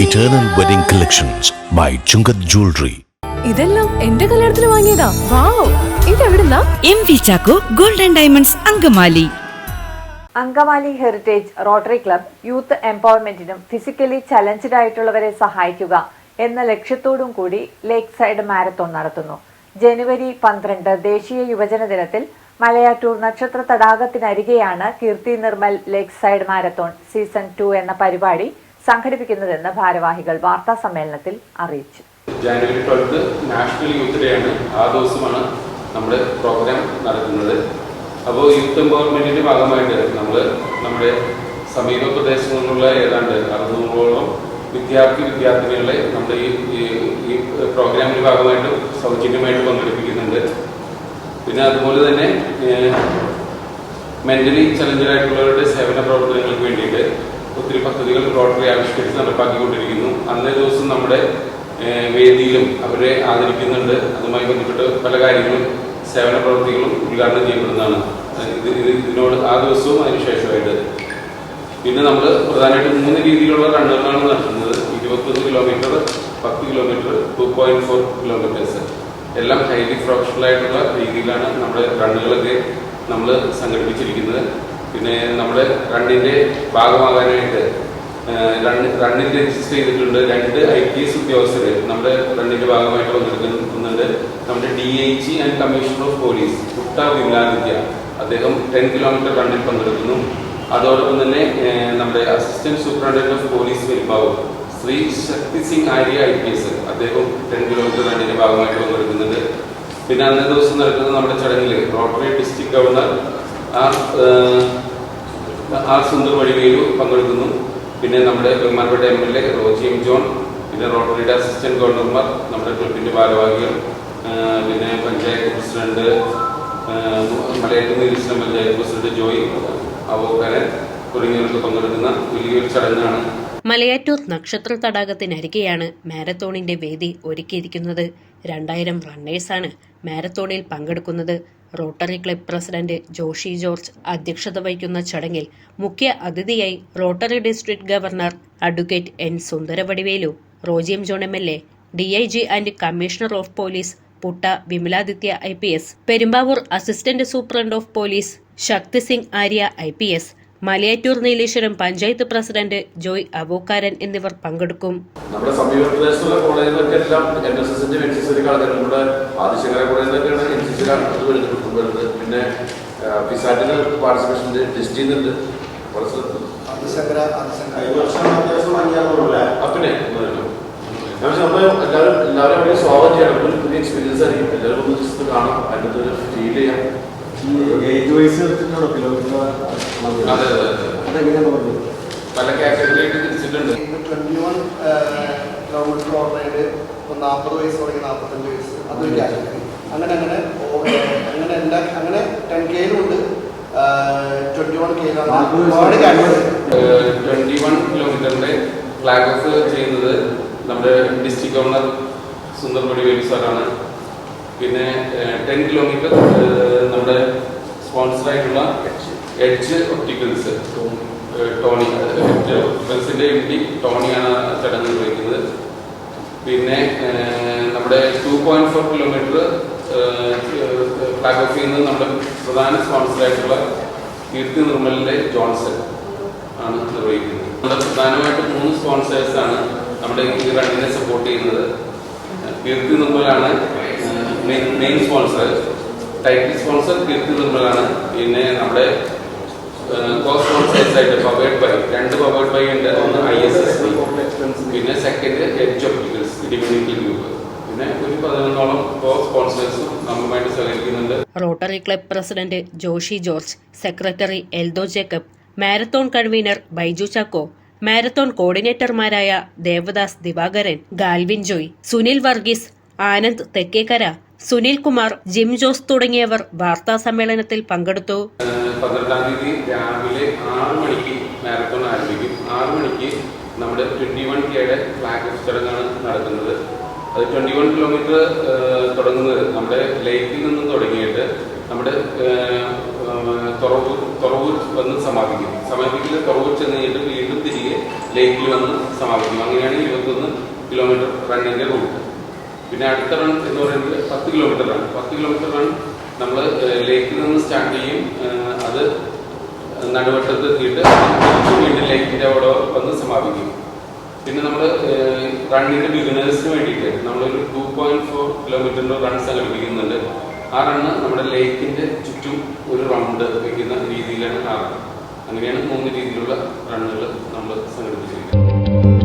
Eternal Wedding Collections by Chungat Jewelry. ഇതെല്ലാം എന്റെ കല്യാണത്തിന് വാങ്ങിയതാ. വാവ്, ഇതെവിടുന്നാ? MV Chacko Gold and Diamonds Angamaly. Angamaly heritage rotary club youth എംപവർമെന്റിനും ഫിസിക്കലി ചലഞ്ചഡ് ആയിട്ടുള്ളവരെ സഹായിക്കുക എന്ന ലക്ഷ്യത്തോടും കൂടി ലേക്ക് സൈഡ് മാരത്തോൺ നടത്തുന്നു. ജനുവരി 12 ദേശീയ യുവജന ദിനത്തിൽ മലയാറ്റൂർ നക്ഷത്ര തടാകത്തിനരികെയാണ് Keerthi Nirmal lake side marathon season 2 എന്ന പരിപാടി സംഘടിപ്പിക്കുന്നതെന്ന് ഭാരവാഹികൾ വാർത്താ സമ്മേളനത്തിൽ അറിയിച്ചു. ജനുവരി 12 നാഷണൽ യൂത്ത് ഡേ ആണ്. ആ ദിവസമാണ് നമ്മുടെ പ്രോഗ്രാം നടക്കുന്നത്. അപ്പോൾ യൂത്ത് എംപവർമെന്റിന്റെ ഭാഗമായിട്ട് നമ്മൾ നമ്മുടെ സമീപ പ്രദേശങ്ങളിലുള്ള ഏതാണ്ട് 600ഓളം വിദ്യാർത്ഥിനികളെ നമ്മുടെ ഈ പ്രോഗ്രാമിന്റെ ഭാഗമായിട്ട് സൗജന്യമായിട്ട് പങ്കെടുപ്പിക്കുന്നുണ്ട്. പിന്നെ അതുപോലെ തന്നെ മെന്റലി ചലഞ്ചഡ് ആയിട്ടുള്ളവരുടെ സേവന പ്രവർത്തനങ്ങൾക്ക് വേണ്ടിയിട്ട് ഒത്തിരി പദ്ധതികൾ റോട്ടറി ആവിഷ്കരിച്ച് നടപ്പാക്കിക്കൊണ്ടിരിക്കുന്നു. അന്നേ ദിവസം നമ്മുടെ വേദിയിലും അവരെ ആദരിക്കുന്നുണ്ട്. അതുമായി ബന്ധപ്പെട്ട് പല കാര്യങ്ങളും സേവന പ്രവൃത്തികളും ഉദ്ഘാടനം ചെയ്യപ്പെടുന്നതാണ്. ഇതിനോട് ആ ദിവസവും അതിനുശേഷമായിട്ട് പിന്നെ നമ്മൾ പ്രധാനമായിട്ടും 3 രീതിയിലുള്ള റണ്ണുകളാണ് നടത്തുന്നത്. 21 കിലോമീറ്റർ, 10 കിലോമീറ്റർ, 2.4 കിലോമീറ്റേഴ്സ് എല്ലാം ഹൈലി പ്രൊഫഷണൽ ആയിട്ടുള്ള രീതിയിലാണ് നമ്മുടെ റണ്ണുകളൊക്കെ നമ്മൾ സംഘടിപ്പിച്ചിരിക്കുന്നത്. പിന്നെ നമ്മുടെ റണ്ണിന്റെ ഭാഗമാകാനായിട്ട് റണ്ണിൽ രജിസ്റ്റർ ചെയ്തിട്ടുണ്ട് 2 IPS ഉദ്യോഗസ്ഥർ നമ്മുടെ റണ്ണിന്റെ ഭാഗമായിട്ട് പങ്കെടുക്കുന്നുണ്ട്. നമ്മുടെ DIG and commissioner of police Putta Vimaladitya, അദ്ദേഹം 10 കിലോമീറ്റർ റണ്ണിൽ പങ്കെടുക്കുന്നു. അതോടൊപ്പം തന്നെ നമ്മുടെ assistant superintendent of police Perumbavoor Shri Shakti Singh Arya IPS, അദ്ദേഹം 10 കിലോമീറ്റർ റണ്ണിന്റെ ഭാഗമായിട്ട് പങ്കെടുക്കുന്നുണ്ട്. പിന്നെ അന്നേ ദിവസം നടക്കുന്ന നമ്മുടെ ചടങ്ങിൽ rotary district governor R Sundar Vadivelu പങ്കെടുക്കുന്നു. പിന്നെ നമ്മുടെ ബഹുമാനപ്പെട്ട MLA റോജി എം ജോൺ, പിന്നെ റോട്ടറിയുടെ അസിസ്റ്റന്റ് ഗവർണർമാർ, നമ്മുടെ ക്ലബിന്റെ ഭാരവാഹികൾ, പിന്നെ പഞ്ചായത്ത് പ്രസിഡന്റ്, മലയാറ്റൂർ നിരീക്ഷണ പഞ്ചായത്ത് പ്രസിഡന്റ് ജോയി അവോക്കാരൻ തുടങ്ങിയവർക്ക് പങ്കെടുക്കുന്ന വലിയൊരു ചടങ്ങാണ്. മലയാറ്റൂർ നക്ഷത്ര തടാകത്തിനരികെയാണ് മാരത്തോണിന്റെ വേദി ഒരുക്കിയിരിക്കുന്നത്. 2000 റണ്ണേഴ്സാണ് മാരത്തോണിൽ പങ്കെടുക്കുന്നത്. Rotary club president Joshy George അധ്യക്ഷത വഹിക്കുന്ന ചടങ്ങിൽ മുഖ്യ അതിഥിയായി rotary district governor advocate N Sundaravadivelu, Roji M John MLA, DIG and commissioner of police Putta Vimaladitya IPS, Perumbavoor assistant superintendent of police Shakti Singh Arya IPS, Malayattoor Neeleswaram panchayat president Joy Avokkaran എന്നിവർ പങ്കെടുക്കും. നമ്മുടെ സമീപ പ്രദേശത്തുള്ള കോളേജിലൊക്കെ എല്ലാം NSSന്റെ NCC നമ്മുടെ ആദിശങ്കര കോളേജിലൊക്കെയാണ് NCC വരുന്നത്. പിന്നെ പിസാറ്റിന് പാർട്ടിസിപ്പേഷൻ ലിസ്റ്റ് ചെയ്യുന്നുണ്ട് പല സ്ഥലത്തും. പിന്നെ എല്ലാവരും സ്വാഗതം ചെയ്യണം. ഒരു പുതിയ എക്സ്പീരിയൻസ് ആയിരിക്കും. എല്ലാവരും ഒന്ന് കാണാം, അതിൻ്റെ ഒരു ഫീൽ ചെയ്യാം. പല കാറ്റഗറിയായിട്ട് തിരിച്ചിട്ടുണ്ട്. 21 കിലോമീറ്റർ ഓർഡറായിട്ട് 40 വയസ്സ് തുടങ്ങി 45 വയസ്സ് അതൊരു കാറ്റഗറി. അങ്ങനെ 10Kയിലുണ്ട്, 21Kയിലാണ്. 21 കിലോമീറ്ററിന്റെ ഫ്ലാഗ് ഓഫ് ചെയ്യുന്നത് നമ്മുടെ ഡിസ്ട്രിക്ട് ഗവർണർ സുന്ദർ വടിവേലു സാറാണ്. പിന്നെ 10 കിലോമീറ്റർ നമ്മുടെ സ്പോൺസറായിട്ടുള്ള എഡ്ജ് ഒപ്റ്റിക്കൽസ് ടോണി, ഒപ്റ്റിക്കൽസിന്റെ MD ടോണിയാണ് ചടങ്ങ് നിർവഹിക്കുന്നത്. പിന്നെ നമ്മുടെ 2.4 കിലോമീറ്റർ ഫ്ലാഗ് ഓഫ് ചെയ്യുന്നത് നമ്മുടെ പ്രധാന സ്പോൺസറായിട്ടുള്ള കീർത്തി നിർമ്മലിന്റെ ജോൺസൺ ആണ് നിർവഹിക്കുന്നത്. നമ്മുടെ പ്രധാനമായിട്ട് 3 സ്പോൺസേഴ്സാണ് നമ്മുടെ ഈ റണ്ണിനെ സപ്പോർട്ട് ചെയ്യുന്നത്. കീർത്തി നിർമ്മലാണ് main sponsor, title sponsor Keerthi നിർമ്മലാണ്. പിന്നെ നമ്മുടെ കോ സ്പോൺസേഴ്സ് ആയിട്ട് പവേഡ് ബൈ 2 പവേഡ് ബൈ ഉണ്ട്. ഒന്ന് ISSB, പിന്നെ second edge opticals divinity group, പിന്നെ ഒരു 11ഓളം കോ സ്പോൺസേഴ്സും നമ്മളുമായിട്ട് സഹകരിക്കുന്നുണ്ട്. Rotary club president Joshy George, secretary Eldho Jacob, marathon convener Baiju Chacko, marathon കോർഡിനേറ്റർമാരായ Devadas Divakaran, Galvin Joy, Sunil Varghese, Anand Thekkekkara, Sunil Kumar, Jim Jose തുടങ്ങിയവർ വാർത്താ സമ്മേളനത്തിൽ പങ്കെടുത്തു. 12-ാം തീയതി രാവിലെ 6 മണിക്ക് മാരത്തോൺ ആരംഭിക്കും. 6 മണിക്ക് നമ്മുടെ 21Kയുടെ ഫ്ലാഗ് ഓഫ് ചടങ്ങാണ് നടക്കുന്നത്. അത് 21 കിലോമീറ്റർ തുടങ്ങുന്നത് നമ്മുടെ ലേക്കിൽ നിന്നും തുടങ്ങിയിട്ട് നമ്മുടെ തുറവൂർ വന്ന് സമാപിക്കില്ല. തുറവൂർ ചെന്ന് കഴിഞ്ഞിട്ട് വീണ്ടും തിരികെ ലേക്കിൽ വന്ന് സമാപിക്കും. അങ്ങനെയാണ് 21 കിലോമീറ്റർ റണ്ണിൻ്റെ റൂട്ട്. പിന്നെ അടുത്ത റൺ എന്ന് പറയുന്നത് 10 കിലോമീറ്റർ റൺ. 10 കിലോമീറ്റർ റൺ നമ്മൾ ലേക്കിൽ നിന്ന് സ്റ്റാർട്ട് ചെയ്യും. അത് നടുവട്ടത്ത് എത്തിയിട്ട് വീണ്ടും ലേക്കിൻ്റെ അവിടെ വന്ന് സമാപിക്കും. പിന്നെ നമ്മൾ റണ്ണിൻ്റെ ബിഗിനേഴ്സിന് വേണ്ടിയിട്ട് നമ്മളൊരു 2.4 കിലോമീറ്ററിൻ്റെ റൺ സംഘടിപ്പിക്കുന്നുണ്ട്. ആ റണ്ണ് നമ്മുടെ ലേക്കിൻ്റെ ചുറ്റും ഒരു റൗണ്ട് വയ്ക്കുന്ന രീതിയിലാണ് ആ റൺ. അങ്ങനെയാണ് 3 രീതിയിലുള്ള റണ്ണുകൾ നമ്മൾ സംഘടിപ്പിച്ചിരിക്കുന്നത്.